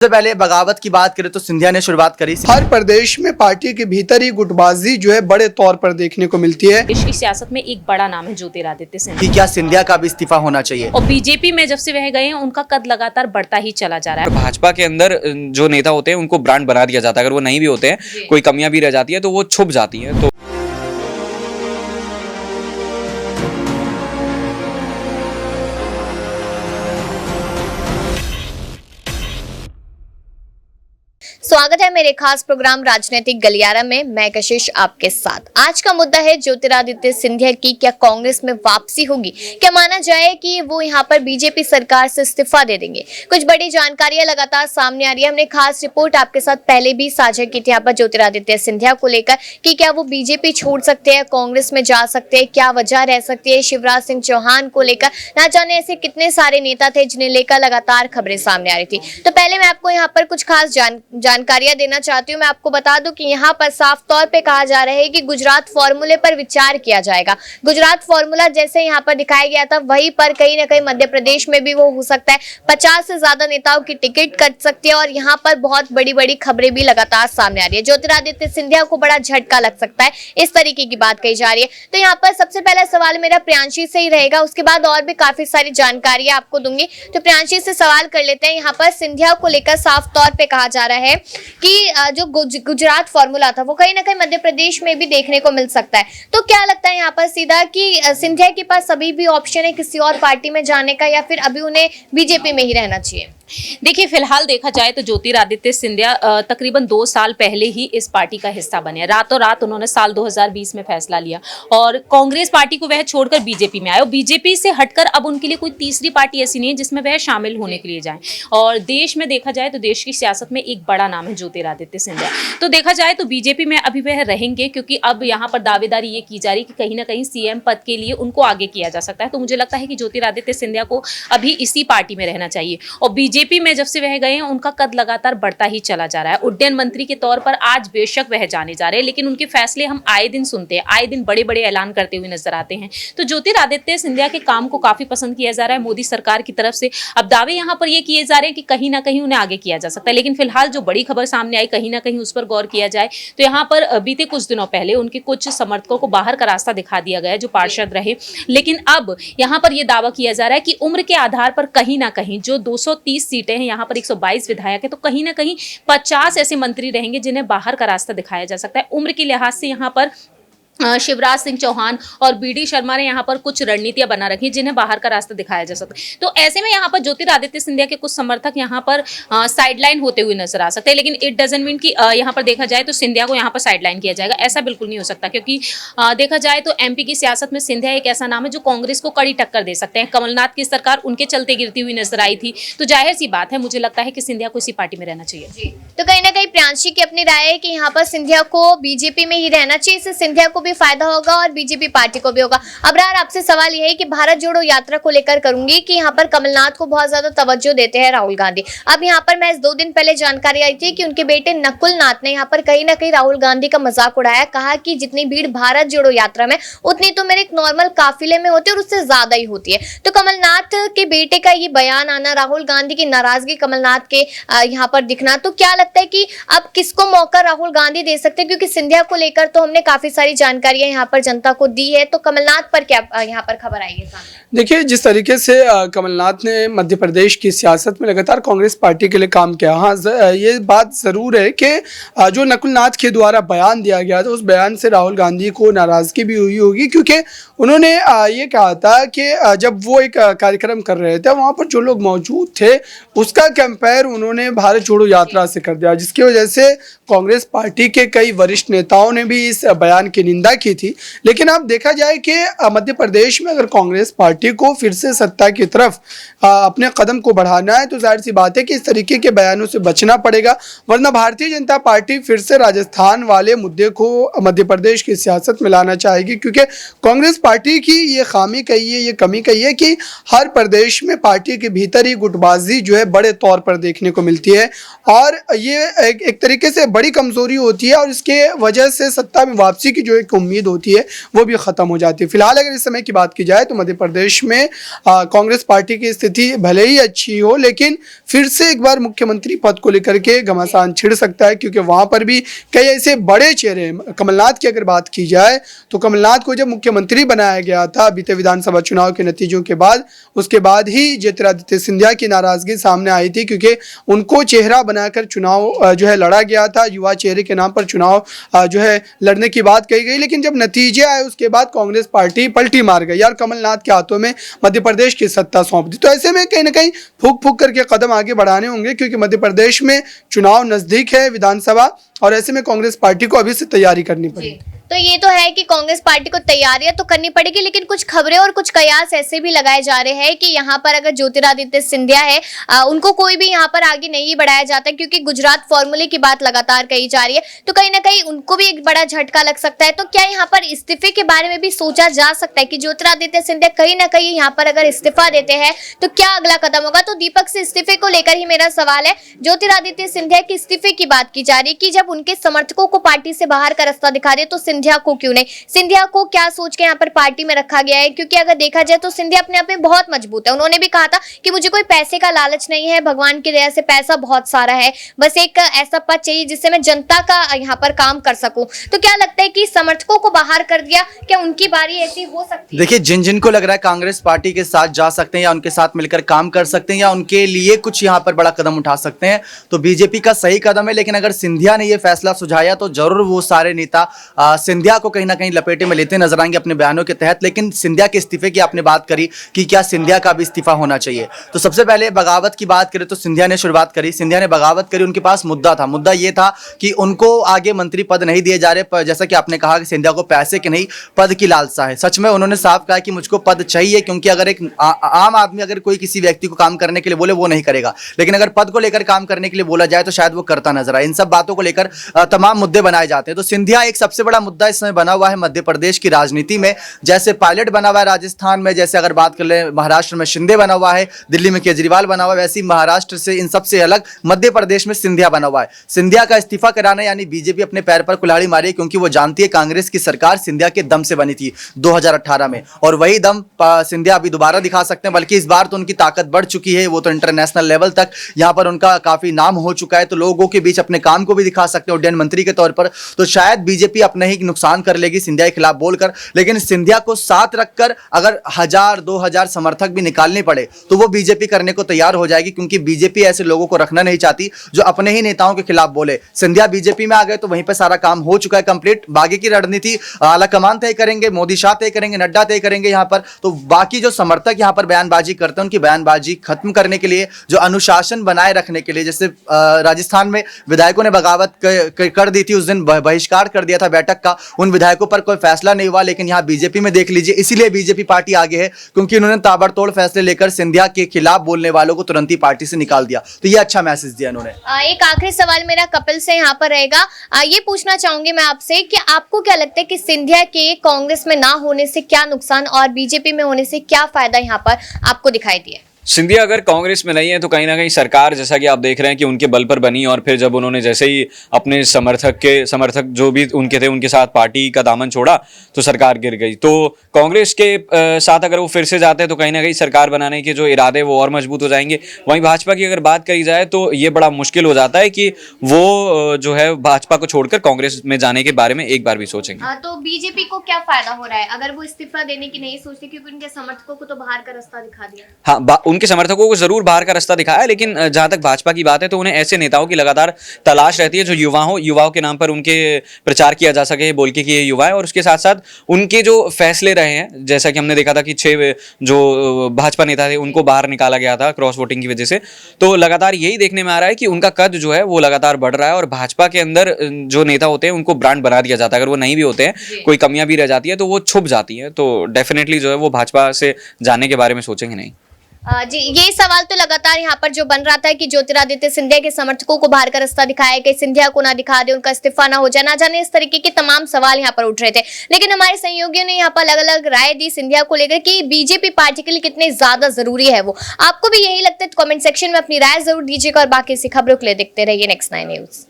सबसे पहले बगावत की बात करें तो सिंधिया ने शुरुआत करी। हर प्रदेश में पार्टी के भीतर ही गुटबाजी जो है बड़े तौर पर देखने को मिलती है। देश की सियासत में एक बड़ा नाम है ज्योतिरादित्य सिंधिया। कि क्या सिंधिया का भी इस्तीफा होना चाहिए? और बीजेपी में जब से वह गए हैं उनका कद लगातार बढ़ता ही चला जा रहा है। भाजपा के अंदर जो नेता होते हैं उनको ब्रांड बना दिया जाता है, अगर वो नहीं भी होते हैं कोई कमियां भी रह जाती है तो वो छुप जाती हैं। तो स्वागत है मेरे खास प्रोग्राम राजनीतिक गलियारा में। मैं कशिश आपके साथ। आज का मुद्दा है ज्योतिरादित्य सिंधिया की क्या कांग्रेस में वापसी होगी, क्या माना जाए कि वो यहाँ पर बीजेपी सरकार से इस्तीफा दे देंगे। कुछ बड़ी जानकारियां लगातार सामने आ रही है। हमने खास रिपोर्ट आपके साथ पहले भी साझा की थी यहाँ पर ज्योतिरादित्य सिंधिया को लेकर कि क्या वो बीजेपी छोड़ सकते हैं, कांग्रेस में जा सकते हैं, क्या वजह रह सकती है। शिवराज सिंह चौहान को लेकर ना जाने ऐसे कितने सारे नेता थे जिन्हें लेकर लगातार खबरें सामने आ रही थी। तो पहले मैं आपको यहाँ पर कुछ खास जानकारियां देना चाहती हूं। मैं आपको बता दूं कि यहाँ पर साफ तौर पे कहा जा रहा है कि गुजरात फॉर्मूले पर विचार किया जाएगा। गुजरात फॉर्मूला जैसे यहाँ पर दिखाया गया था वहीं पर कहीं ना कहीं मध्य प्रदेश में भी वो हो सकता है। 50 से ज्यादा नेताओं की टिकट कट सकती है और यहाँ पर बहुत बड़ी बड़ी खबरें भी लगातार सामने आ रही है। ज्योतिरादित्य सिंधिया को बड़ा झटका लग सकता है, इस तरीके की बात कही जा रही है। तो यहाँ पर सबसे पहला सवाल मेरा प्रियांशी से ही रहेगा, उसके बाद और भी काफी सारी जानकारियां आपको दूंगी। तो प्रियांशी से सवाल कर लेते हैं। यहाँ पर सिंधिया को लेकर साफ तौर पे कहा जा रहा है कि जो गुजरात फॉर्मूला था वो कहीं ना कहीं मध्य प्रदेश में भी देखने को मिल सकता है। तो क्या लगता है यहाँ पर सीधा कि सिंधिया के पास अभी भी ऑप्शन है किसी और पार्टी में जाने का, या फिर अभी उन्हें बीजेपी में ही रहना चाहिए? देखिए, फिलहाल देखा जाए तो ज्योतिरादित्य सिंधिया तकरीबन 2 साल पहले ही इस पार्टी का हिस्सा बने। रातों रात उन्होंने साल 2020 में फैसला लिया और कांग्रेस पार्टी को वह छोड़कर बीजेपी में आए। और बीजेपी से हटकर अब उनके लिए कोई तीसरी पार्टी ऐसी नहीं है जिसमें वह शामिल होने के लिए जाएं। और देश में देखा जाए तो देश की सियासत में एक बड़ा नाम है ज्योतिरादित्य सिंधिया। तो देखा जाए तो बीजेपी में अभी वह रहेंगे, क्योंकि अब यहाँ पर दावेदारी ये की जा रही है कि कहीं ना कहीं सीएम पद के लिए उनको आगे किया जा सकता है। तो मुझे लगता है कि ज्योतिरादित्य सिंधिया को अभी इसी पार्टी में रहना चाहिए। और बीजेपी में जब से वह गए हैं उनका कद लगातार बढ़ता ही चला जा रहा है। उड्डयन मंत्री के तौर पर आज बेशक वह जाने जा रहे हैं, लेकिन उनके फैसले हम आए दिन सुनते हैं, आए दिन बड़े बड़े ऐलान करते हुए नजर आते हैं। तो ज्योतिरादित्य सिंधिया के काम को काफी पसंद किया जा रहा है मोदी सरकार की तरफ से। अब दावे यहाँ पर ये किए जा रहे हैं कि कहीं ना कहीं उन्हें आगे किया जा सकता है, लेकिन फिलहाल जो बड़ी खबर सामने आई कहीं ना कहीं उस पर गौर किया जाए तो यहाँ पर बीते कुछ दिनों पहले उनके कुछ समर्थकों को बाहर का रास्ता दिखा दिया गया जो पार्षद रहे। लेकिन अब यहाँ पर यह दावा किया जा रहा है कि उम्र के आधार पर कहीं ना कहीं जो 230 सीटें हैं, यहाँ पर 122 विधायक है, तो कहीं ना कहीं 50 ऐसे मंत्री रहेंगे जिन्हें बाहर का रास्ता दिखाया जा सकता है। उम्र के लिहाज से यहाँ पर शिवराज सिंह चौहान और बीडी शर्मा ने यहाँ पर कुछ रणनीतियां बना रखी जिन्हें बाहर का रास्ता दिखाया जा सकता है। तो ऐसे में यहाँ पर ज्योतिरादित्य सिंधिया के कुछ समर्थक यहाँ पर साइडलाइन होते हुए नजर आ सकते हैं, लेकिन इट डजंट मीन कि यहाँ पर देखा जाए तो सिंधिया को यहाँ पर साइडलाइन किया जाएगा, ऐसा बिल्कुल नहीं हो सकता। क्योंकि देखा जाए तो एमपी की सियासत में सिंधिया एक ऐसा नाम है जो कांग्रेस को कड़ी टक्कर दे सकते हैं। कमलनाथ की सरकार उनके चलते गिरती हुई नजर आई थी, तो जाहिर सी बात है मुझे लगता है कि सिंधिया को इसी पार्टी में रहना चाहिए। तो कहीं ना कहीं प्रियांशी की अपनी राय है कि यहाँ पर सिंधिया को बीजेपी में ही रहना चाहिए, इससे सिंधिया को भी फायदा होगा और बीजेपी पार्टी को भी होगा। अबरार, आपसे सवाल यह है कि भारत जोड़ो यात्रा को लेकर करूंगी कि यहाँ पर कमलनाथ को बहुत ज्यादा तवज्जो देते हैं राहुल गांधी। अब यहाँ पर मैं 2 दिन पहले जानकारी आई थी कि उनके बेटे नकुल नाथ ने यहाँ पर कहीं ना कहीं राहुल गांधी का मजाक उड़ाया, कहा कि जितनी भीड़ भारत जोड़ो यात्रा में उतनी तो मेरे एक नॉर्मल काफिले में होती है और उससे ज्यादा ही होती है। तो कमलनाथ के बेटे का ये बयान आना, राहुल गांधी की नाराजगी कमलनाथ के यहाँ पर दिखना, तो क्या लगता है कि अब किसको मौका राहुल गांधी दे सकते हैं? क्योंकि सिंधिया को लेकर तो हमने काफी सारी जानकारियां यहाँ पर जनता को दी है, तो कमलनाथ पर क्या यहाँ पर खबर आई है सामने? देखिए, जिस तरीके से कमलनाथ ने मध्य प्रदेश की सियासत में लगातार कांग्रेस पार्टी के लिए काम किया, हाँ ये बात ज़रूर है कि जो नकुल नाथ के द्वारा बयान दिया गया था उस बयान से राहुल गांधी को नाराज़गी भी हुई होगी, क्योंकि उन्होंने ये कहा था कि जब वो एक कार्यक्रम कर रहे थे वहाँ पर जो लोग मौजूद थे उसका कंपेयर उन्होंने भारत जोड़ो यात्रा से कर दिया, जिसकी वजह से कांग्रेस पार्टी के कई वरिष्ठ नेताओं ने भी इस बयान की निंदा की थी। लेकिन अब देखा जाए कि मध्य प्रदेश में अगर कांग्रेस पार्टी को फिर से सत्ता की तरफ अपने कदम को बढ़ाना है तो जाहिर सी बात है कि इस तरीके के बयानों से बचना पड़ेगा, वरना भारतीय जनता पार्टी फिर से राजस्थान वाले मुद्दे को मध्य प्रदेश की सियासत में लाना चाहेगी। क्योंकि कांग्रेस पार्टी की ये खामी कही है, ये कमी कही है कि हर प्रदेश में पार्टी के भीतर ही गुटबाजी जो है बड़े तौर पर देखने को मिलती है और ये एक तरीके से बड़ी कमजोरी होती है और इसके वजह से सत्ता में वापसी की जो एक उम्मीद होती है वो भी ख़त्म हो जाती है। फिलहाल अगर इस समय की बात की जाए तो मध्य प्रदेश में कांग्रेस पार्टी की स्थिति भले ही अच्छी हो, लेकिन फिर से एक बार मुख्यमंत्री पद को लेकर के घमासान छिड़ सकता है, क्योंकि वहाँ पर भी कई ऐसे बड़े चेहरे हैं। कमलनाथ की अगर बात की जाए तो कमलनाथ को जब मुख्यमंत्री बनाया गया था बीते विधानसभा चुनाव के नतीजों के बाद, उसके बाद ही ज्योतिरादित्य सिंधिया की नाराजगी सामने आई थी, क्योंकि उनको चेहरा बनाकर चुनाव जो है लड़ा गया था, युवा चेहरे के नाम पर चुनाव जो है लड़ने की बात कही गई। लेकिन जब नतीजे आए उसके बाद कांग्रेस पार्टी पलटी मार गई और कमलनाथ के हाथों में मध्य प्रदेश की सत्ता सौंप दी। तो ऐसे में कहीं ना कहीं फूक फूक करके कदम आगे बढ़ाने होंगे, क्योंकि मध्य प्रदेश में चुनाव नजदीक है विधानसभा, और ऐसे में कांग्रेस पार्टी को अभी से तैयारी करनी पड़ेगी। तो ये तो है कि कांग्रेस पार्टी को तैयारियां तो करनी पड़ेगी, लेकिन कुछ खबरें और कुछ कयास ऐसे भी लगाए जा रहे हैं कि यहाँ पर अगर ज्योतिरादित्य सिंधिया है उनको कोई भी यहाँ पर आगे नहीं बढ़ाया जाता, क्योंकि गुजरात फॉर्मूले की बात लगातार कही जा रही है, तो कहीं ना कहीं उनको भी एक बड़ा झटका लग सकता है। तो क्या यहाँ पर इस्तीफे के बारे में भी सोचा जा सकता है कि ज्योतिरादित्य सिंधिया कहीं ना कहीं यहाँ पर अगर इस्तीफा देते हैं तो क्या अगला कदम होगा? तो दीपक से इस्तीफे को लेकर ही मेरा सवाल है। ज्योतिरादित्य सिंधिया के इस्तीफे की बात की जा रही है कि जब उनके समर्थकों को पार्टी से बाहर का रास्ता दिखा दे तो सिंधिया को क्यों नहीं? सिंधिया को क्या सोच के यहाँ पर पार्टी में रखा गया है? क्योंकि अगर देखा जाए तो सिंधिया अपने आप में बहुत मजबूत है। उन्होंने भी कहा था कि मुझे कोई पैसे का लालच नहीं है, भगवान की दया से पैसा बहुत सारा है, बस एक ऐसा पद चाहिए जिससे मैं जनता का यहाँ पर काम कर सकूं। तो क्या लगता है कि समर्थकों को बाहर कर दिया, क्या उनकी बारी ऐसी हो सकती है? देखिए, जिनको लग रहा है कांग्रेस पार्टी के साथ जा सकते हैं या उनके साथ मिलकर काम कर सकते हैं या उनके लिए कुछ यहाँ पर बड़ा कदम उठा सकते हैं, तो बीजेपी का सही कदम है। लेकिन अगर सिंधिया ने यह फैसला सुझाया तो जरूर वो सारे नेता सिंधिया को कहीं ना कहीं लपेटे में लेते नजर आएंगे अपने बयानों के तहत। लेकिन सिंधिया के इस्तीफे की आपने बात करी कि क्या सिंधिया का भी इस्तीफा होना चाहिए, तो सबसे पहले बगावत की बात करें तो सिंधिया ने शुरुआत करी, सिंधिया ने बगावत करी। उनके पास मुद्दा था, मुद्दा ये था कि उनको आगे मंत्री पद नहीं दिए जा रहे। जैसा कि आपने कहा कि सिंधिया को पैसे की नहीं पद की लालसा है। सच में उन्होंने साफ कहा कि मुझको पद चाहिए, क्योंकि अगर एक आम आदमी अगर कोई किसी व्यक्ति को काम करने के लिए बोले वो नहीं करेगा, लेकिन अगर पद को लेकर काम करने के लिए बोला जाए तो शायद वो करता नजर आए। इन सब बातों को लेकर तमाम मुद्दे बनाए जाते हैं। तो सिंधिया एक सबसे बड़ा मुद्दा इस समय बना हुआ है मध्य प्रदेश की राजनीति में। जैसे पायलट बना हुआ है राजस्थान में, जैसे अगर बात कर ले महाराष्ट्र में शिंदे बना हुआ है, दिल्ली में केजरीवाल बना हुआ है, वैसे महाराष्ट्र से इन सबसे अलग मध्य प्रदेश में सिंधिया बना हुआ है। सिंधिया का इस्तीफा कराना यानी बीजेपी अपने पैर पर कुल्हाड़ी मारी, क्योंकि वो जानती है कांग्रेस की सरकार सिंधिया के दम से बनी थी 2018 में, और वही दम सिंधिया अभी दोबारा दिखा सकते हैं। बल्कि इस बार तो उनकी ताकत बढ़ चुकी है, वो तो इंटरनेशनल लेवल तक यहाँ पर उनका काफी नाम हो चुका है, तो लोगों के बीच अपने काम को भी दिखा सकते हैं उड्डयन मंत्री के तौर पर। तो शायद बीजेपी अपने ही नुकसान कर लेगी सिंधिया के खिलाफ बोलकर, लेकिन सिंधिया को साथ रखकर अगर 1000-2000 समर्थक भी निकालने पड़े तो वो बीजेपी करने को तैयार हो जाएगी, क्योंकि बीजेपी ऐसे लोगों को रखना नहीं चाहती जो अपने ही नेताओं के खिलाफ बोले। सिंधिया बीजेपी में आ गए तो वहीं पर सारा काम हो चुका है कंप्लीट। बाकी की रणनीति आला कमान तय करेंगे, मोदी शाह तय करेंगे, नड्डा तय करेंगे यहाँ पर। तो बाकी जो समर्थक यहाँ पर बयानबाजी करते हैं उनकी बयानबाजी खत्म करने के लिए, जो अनुशासन बनाए रखने के लिए, जैसे राजस्थान में विधायकों ने बगावत कर दी थी, उस दिन बहिष्कार कर दिया था बैठक का, उन विधायकों पर कोई फैसला नहीं हुआ। लेकिन यहाँ बीजेपी में देख लीजिए, इसीलिए बीजेपी पार्टी आगे है, क्योंकि उन्होंने ताबड़तोड़ फैसले लेकर सिंधिया के खिलाफ बोलने वालों को तुरंत ही पार्टी से निकाल दिया। तो ये अच्छा मैसेज दिया उन्होंने। एक आखिरी सवाल मेरा कपिल से यहाँ पर रहेगा। ये पूछना चाहूंगी मैं आपसे कि आपको क्या लगता है कि सिंधिया के कांग्रेस में ना होने से क्या नुकसान और बीजेपी में होने से क्या फायदा यहाँ पर आपको दिखाई दिया? सिंधिया अगर कांग्रेस में नहीं है तो कहीं ना कहीं सरकार, जैसा कि आप देख रहे हैं कि उनके बल पर बनी, और फिर जब उन्होंने जैसे ही अपने समर्थक जो भी उनके थे उनके साथ पार्टी का दामन छोड़ा तो सरकार गिर गई। तो कांग्रेस के साथ अगर वो फिर से जाते हैं तो कहीं ना कहीं सरकार बनाने के जो इरादे वो और मजबूत हो जाएंगे। वहीं भाजपा की अगर बात करी जाए तो ये बड़ा मुश्किल हो जाता है कि वो जो है भाजपा को छोड़कर कांग्रेस में जाने के बारे में एक बार भी सोचेंगे। तो बीजेपी को क्या फायदा हो रहा है अगर वो इस्तीफा देने की नहीं सोचती, क्योंकि उनके समर्थकों को तो बाहर का रास्ता दिखा दिया? हाँ, उनके समर्थकों को जरूर बाहर का रास्ता दिखाया, लेकिन जहां तक भाजपा की बात है तो उन्हें ऐसे नेताओं की लगातार तलाश रहती है जो युवाओं के नाम पर उनके प्रचार किया जा सके, बोल के कि ये युवा है, और उसके साथ साथ उनके जो फैसले रहे हैं, जैसा कि हमने देखा था कि 6 जो भाजपा नेता थे उनको बाहर निकाला गया था क्रॉस वोटिंग की वजह से। तो लगातार यही देखने में आ रहा है कि उनका कद जो है वो लगातार बढ़ रहा है, और भाजपा के अंदर जो नेता होते हैं उनको ब्रांड बना दिया जाता है। अगर वो नहीं भी होते हैं, कोई कमियां भी रह जाती है तो वो छुप जाती है। तो डेफिनेटली जो है वो भाजपा से जाने के बारे में सोचेंगे नहीं। जी, ये सवाल तो लगातार यहाँ पर जो बन रहा था कि ज्योतिरादित्य सिंधिया के समर्थकों को बाहर का रास्ता दिखाया कि सिंधिया को ना दिखा दे, उनका इस्तीफा ना हो जाए, ना जाने इस तरीके के तमाम सवाल यहाँ पर उठ रहे थे। लेकिन हमारे सहयोगियों ने यहाँ पर अलग अलग राय दी सिंधिया को लेकर कि बीजेपी पार्टी के लिए कितने ज्यादा जरूरी है वो। आपको भी यही लगता है? कमेंट सेक्शन में अपनी राय जरूर दीजिएगा, और बाकी इसी खबरों के लिए देखते रहिए नेक्स्ट 9 न्यूज।